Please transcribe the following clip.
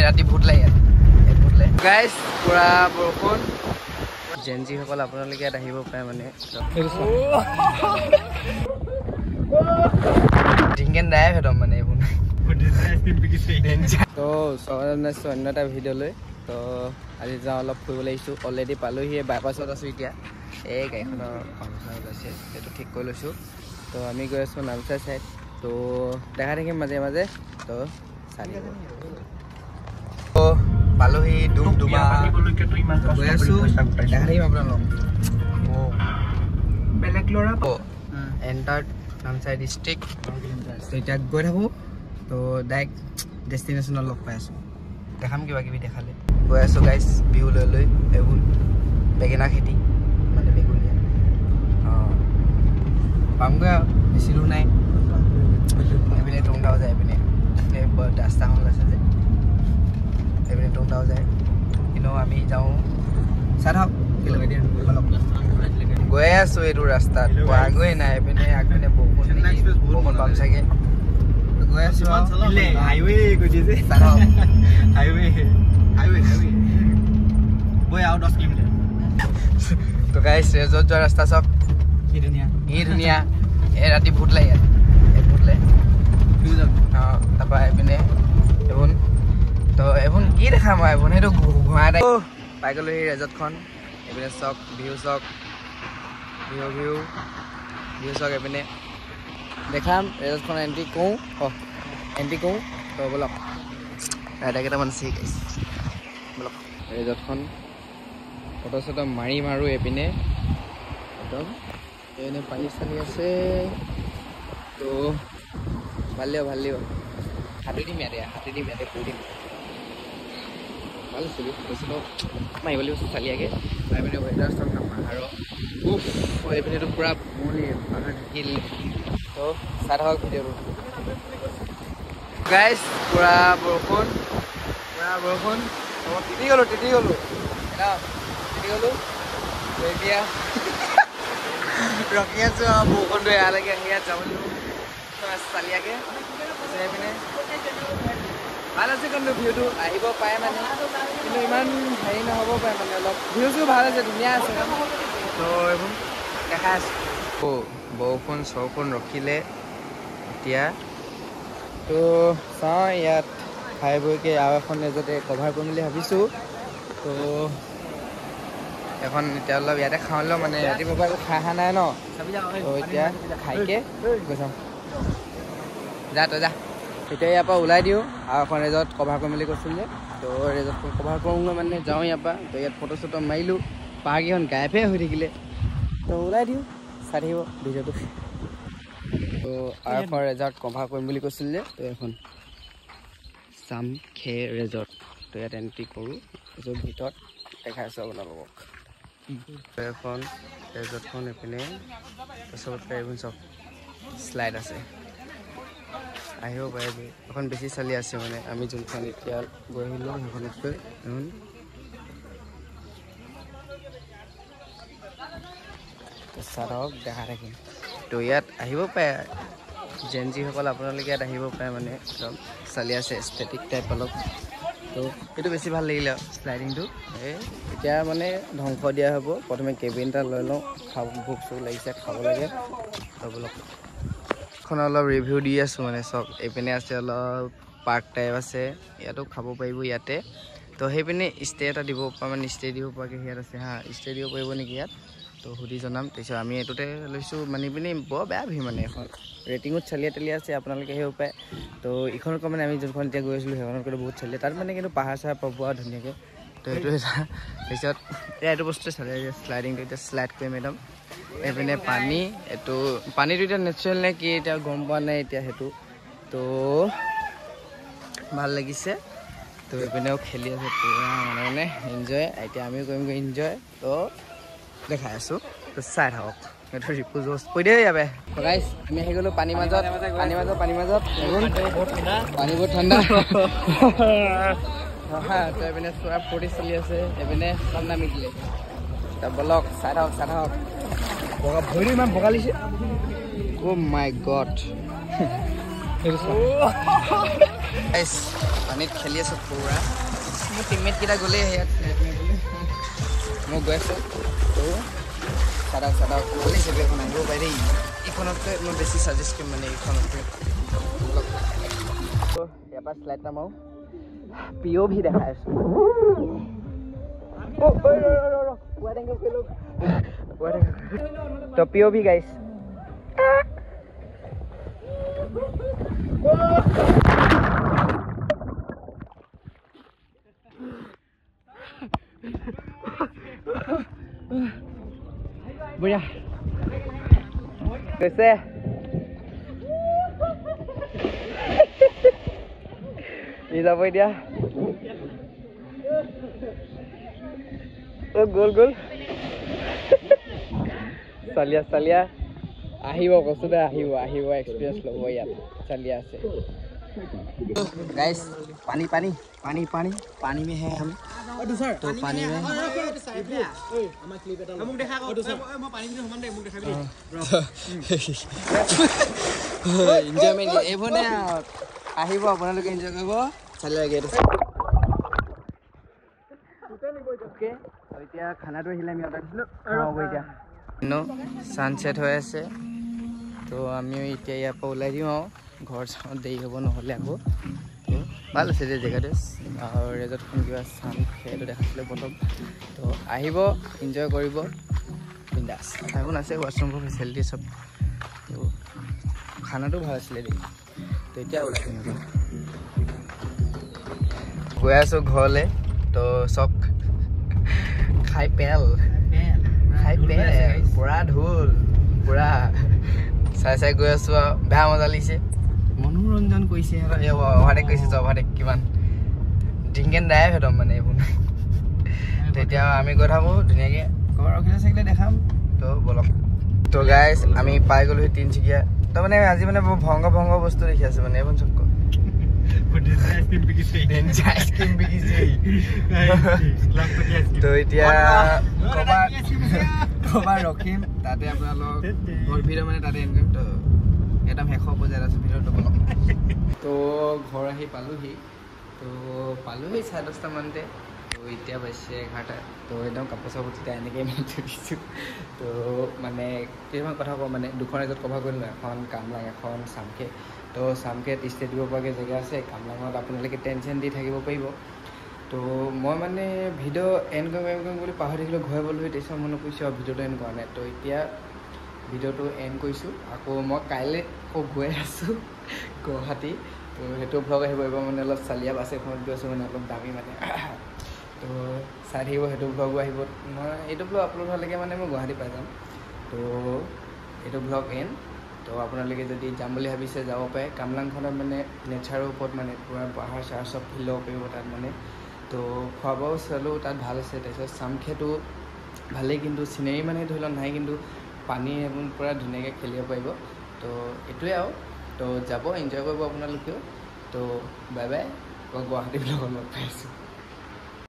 ৰাতি ভূত লাগে গাইজ পুৰা বৰষুণ জেনজিসকল আপোনালোকে ইয়াত আহিব পাৰে মানে ডিংগেন ডাইভ একদম মানে এইবোৰ তো অন্য এটা ভিডিঅ'লৈ তো আজি যাওঁ অলপ ফুৰিবলৈ আহিছোঁ অলৰেডি পালোহি বাইপাছত আছোঁ এতিয়া এই গাড়ীখনৰ পাংচাৰ ওলাইছে সেইটো ঠিক কৰি লৈছোঁ তো আমি গৈ আছোঁ নামচাই চাইড তো দেখা থাকিম মাজে মাজে তো চাই তো পালোহি ডুমডুমা গৈ আছোঁ দেখা থাকিম আপোনালোক বেলেগ ল'ৰা এণ্টাৰ নামচাই ডিষ্ট্ৰিক্ট এতিয়া গৈ থাকোঁ তো ডাইৰেক্ট ডেষ্টিনেশ্যনত লগ পাই আছোঁ দেখাম কিবা কিবি দেখালে গৈ আছোঁ গাইজ বিহু লৈ এইবোৰ বেঙেনা খেতি মানে বেগুনীয়া অঁ পামগৈ আৰু বেছি দূৰ নাই এইপিনে টুংটাও যায় এইপিনে এই ৰাস্তাখন আছে যে এইপিনে টুংটাও যায় কিন্তু আমি যাওঁ চাই থাকক গৈ আছোঁ এইটো ৰাস্তাত পোৱাগৈ নাই এইপিনে আগপিনে বৰষুণ পাম চাগে গৈ আছোঁ হাইৱে গৈ দিছে হাইৱে গৈ আৰু 10 কিলোমিটাৰ তো গাইছ ৰেজত যোৱা ৰাস্তা চব কি ধুনীয়া এই ৰাতি ভূত লাগে অঁ তাৰপৰা এইপিনে এইবোৰ তো এইবোৰ কি দেখাম আৰু এইবোৰ সেইটো ঘূৰাই পাই গ'লোঁ সেই ৰেজতখন এইপিনে চক ভিউ চক ভিউ চক এইপিনে দেখাম ৰেজতখন এণ্ট্ৰি কৰোঁ তো বলক ৰাইডাৰ কেইটামান আছে গাইছ বলক ৰেজতখন ফটো চটো মাৰিম আৰু এইপিনে একদম এইপিনে পানী চানী আছে তো ভাল লাগিব হাতী দিম ইয়াতে কৰি দিম ভাল আছিলোঁ কৈছিলোঁ মাৰিব লাগিব চালিয়াকৈ এইপিনে ৱেডাৰ ষ্টক পাহাৰৰ এইপিনেতো পূৰা মুড়ি পাহাৰ ঢাকিল তো চাই থাকক ভিডিঅ'টো গাইজ পূৰা বৰষুণ তিতি গ'লোঁ এতিয়া ৰখি আছোঁ আৰু বৰষুণটো এয়ালৈকে আহি ইয়াত যাব লাগিব চালিয়াকৈ এইপিনে ভাল আছে কিন্তু ভিউটো আহিব পাৰে মানে কিন্তু ইমান হেৰি নহ'ব পাৰে মানে অলপ ভিউটো ভাল আছে ধুনীয়া আছে তো এইবোৰ দেখাই আছোঁ বৰষুণ ৰখিলে এতিয়া তো চাওঁ ইয়াত খাই বৈকৈ আৰু এখন ৰেজতে কভাৰ কৰিম বুলি ভাবিছোঁ তো এখন এতিয়া অলপ ইয়াতে খাওঁ লওঁ মানে ৰাতিপুৱাৰ পৰা একো খাই অহা নাই ন তো এতিয়া খাইকৈ গৈ চাওঁ যা এতিয়া ইয়াৰ পৰা ওলাই দিওঁ আৰু এখন ৰেজত কভাৰ কৰিম বুলি কৈছিল যে তো ৰেজতখন কভাৰ কৰোঁগৈ মানে যাওঁ ইয়াৰ পৰা তো ইয়াত ফটো চটো মাৰিলোঁ পাহাৰকেইখন গায়ফে হৈ থাকিলে তো ওলাই দিওঁ চাই থাকিব ভিডিঅ'টো তো আৰু এখন ৰেজৰ্ট কভাৰ কৰিম বুলি কৈছিল যে তো এখন চামখে ৰেজৰ্ট তো ইয়াত এণ্ট্ৰি কৰোঁ য'ত ভিতৰত দেখাই আছোঁ আপোনালোকক এখন ৰেজৰ্টখন এইপিনে চবতকৈ এইবোৰ চব শ্লাইড আছে আহিব পাৰে যে এখন বেছি চালি আছে মানে আমি যোনখন এতিয়া গৈ আহিলোঁ সেইখনতকৈ এখন চাওক দেখা থাকিম তো ইয়াত আহিব পাৰে জেনজিসকল আপোনালোকে ইয়াত আহিব পাৰে মানে একদম চালি আছে এষ্টেটিক টাইপ অলপ তো সেইটো বেছি ভাল লাগিলে শ্লাইডিংটো এতিয়া মানে ধ্বংস দিয়া হ'ব প্ৰথমে কেবিন এটা লৈ লওঁ ভোক চোক লাগিছে খাব লাগে তো বলক এখন অলপ ৰিভিউ দি আছোঁ মানে চব এইপিনে আছে অলপ পাৰ্ক টাইপ আছে ইয়াতো খাব পাৰিব ইয়াতে তো সেইপিনে ষ্টে এটা দিব মানে ষ্টে দিব পৰাকৈ ইয়াত আছে ষ্টে দিব পাৰিব নেকি ইয়াত তো সুধি জনাম তাৰপিছত আমি এইটোতে লৈছোঁ মানে পিনে বৰ বেয়া ভিৰ মানে এখন ৰেটিঙত চালিয়া আছে আপোনালোকে আহিব পাৰে তো ইখনতকৈ মানে আমি যোনখন এতিয়া গৈ আছিলোঁ সেইখনতকৈ বহুত চালিয়া তাত মানে কিন্তু পাহাৰ চাহাৰ পাব আৰু ধুনীয়াকৈ তো এইটো এটা তাৰপিছত এইটো বস্তুৱে চালে শ্লাইডিংটো এতিয়া শ্লাইড কৰিম একদম এইপিনে পানী এইটো পানীটো এতিয়া নেচাৰেল নে কি এতিয়া গম পোৱা নাই এতিয়া সেইটো তো ভাল লাগিছে তো এইপিনেও খেলি আছে পুৰা মানে এনজয় এতিয়া আমিও কৰিমগৈ এনজয় তো দেখাই আছোঁ তো চাই থাকক এইটো ৰিপু জোচ কৈ দিয়ে যাবে গাইছ আমি আহি গ'লোঁ পানী মাজত পানী বহুত ঠাণ্ডা তো এইপিনে চোৱা ফূৰ্তি চলি আছে এইপিনে চব নামি দিলে তো বলক চাই থাকক ভৰিটো ইমান বগালিছে অ' মাই গড পানীত খেলি আছোঁ পুৰা মোৰ টিমমেটকেইটা গ'লেই ইয়াত মই গৈ আছোঁ তো চাদাক ভালেই ছবি এখন আহিব পাৰে দেই এইখনতকৈ মই বেছি ছাজেষ্ট কৰিম মানে এইখনতকৈ তো ইয়াৰ পৰা শ্লাইড নামাৰো POV দেখাই আছোঁ তো POV গাইছ বঢ়িয়া কৈছে ই যাব এতিয়া গ'ল চালিয়া আহিব কৈছোঁ দে আহিব এক্সপিৰিয়েঞ্চ ল'ব ইয়াত চালিয়া আছে गाइस पानी में है हम तो पानी में एन्जॉयमेंट एभने আহিব আপোনালোকে এনজয় কৰিব চালিয়া গেট ওকে এতিয়া খানাটো আহিলে আমি অৰ্ডাৰ দিছিলোঁ খাব এতিয়া সানসেট হৈ আছে তো আমিও এতিয়া ইয়াৰ পৰা ওলাই দিওঁ আৰু ঘৰ চাওঁ দেৰি হ'ব নহ'লে আকৌ তো ভাল আছে যে জেগাটো আৰু ৰেজৰ্টখন কিবা চাম সেইটো দেখাইছিলোঁ প্ৰথম তো আহিব এনজয় কৰিব বিন্দাছ এখন আছে ৱাছৰুমৰ ফেচিলিটি চব তো খানাটো ভাল আছিলে দেই তো এতিয়া ওলাই গৈ আছোঁ ঘৰলৈ তো চব খাই পেল পুৰা ঢোল পুৰা চাই গৈ আছোঁ আৰু বেয়া মজা লাগিছে মনোৰঞ্জন কৰিছে অভাৰটেক কৰিছে অভাৰটেক কিমান ড্ৰিংক এণ্ড ড্ৰাইভ একদম মানে এইবোৰ তেতিয়া আমি গৈ থাকোঁ ধুনীয়াকৈ ঘৰ ৰখিলে চাকিলে দেখাম তো বলক তো গাইজ আমি পাই গ'লোহি তিনিচুকীয়া তো মানে আজি মানে বৰ ভংগ বস্তু দেখি আছে মানে এইখন চক তো এতিয়া ক'ৰবাত ৰখিম তাতে আপোনালোক ঘৰ ভিডিঅ' মানে তাতে এণ্ড কৰিম তো একদম শেষৰ পৰ্যায়ত আছোঁ ভিডিঅ'টো বলক তো ঘৰ আহি পালোহি 10:30মানতে তো এতিয়া বাজিছে 11টা তো একদম কাপোৰ চাপোৰ তেতিয়া এনেকৈ মই থৈছোঁ তো মানে কিছুমান কথা কওঁ মানে দুখন ৰেজৰ্ট কভাৰ কৰিলোঁ এখন কামলাং এখন চামখে তো চামখেত ষ্টে দিব পৰাকৈ জেগা আছে কামলাঙত আপোনালোকে টেনশ্যন দি থাকিব পাৰিব তো মই মানে ভিডিঅ' এণ্ড কৰিম বুলি পাহৰি থাকিলোঁ ঘৰে গ'লোহি তাৰপিছত মনত পৰিছোঁ আৰু ভিডিঅ'টো এণ্ড কৰা নাই তো এতিয়া ভিডিঅ'টো এণ্ড কৰিছোঁ আকৌ মই কাইলৈ আকৌ গৈ আছোঁ গুৱাহাটী তো সেইটো ভ্লগ আহিব এইবাৰ মানে অলপ চালিয়া বাছ এখনত গৈ আছোঁ মানে অলপ দামী মানে তো চাই থাকিব সেইটো ভ্লগো আহিব মই এইটো ভ্লগ আপলোড হোৱালৈকে মানে মই গুৱাহাটী পাই যাম তো এইটো ভ্লগ এণ্ড তো আপোনালোকে যদি যাম বুলি ভাবিছে যাব পাৰে কামলাংখনত মানে নেচাৰৰ ওপৰত মানে পূৰা পাহাৰ চাহাৰ চব ফিল ল'ব পাৰিব তাত মানে তো খোৱা বোৱাও চালোঁ তাত ভাল আছে তাৰপিছত চামখেটো ভালেই কিন্তু চিনেৰী মানে ধৰি লওক নাই কিন্তু পানী এইবোৰ পূৰা ধুনীয়াকৈ খেলিব পাৰিব তো এইটোৱে আৰু তো যাব এনজয় কৰিব আপোনালোকেও তো বাই বাই মই গুৱাহাটী ব্লগত লগ পাইছোঁ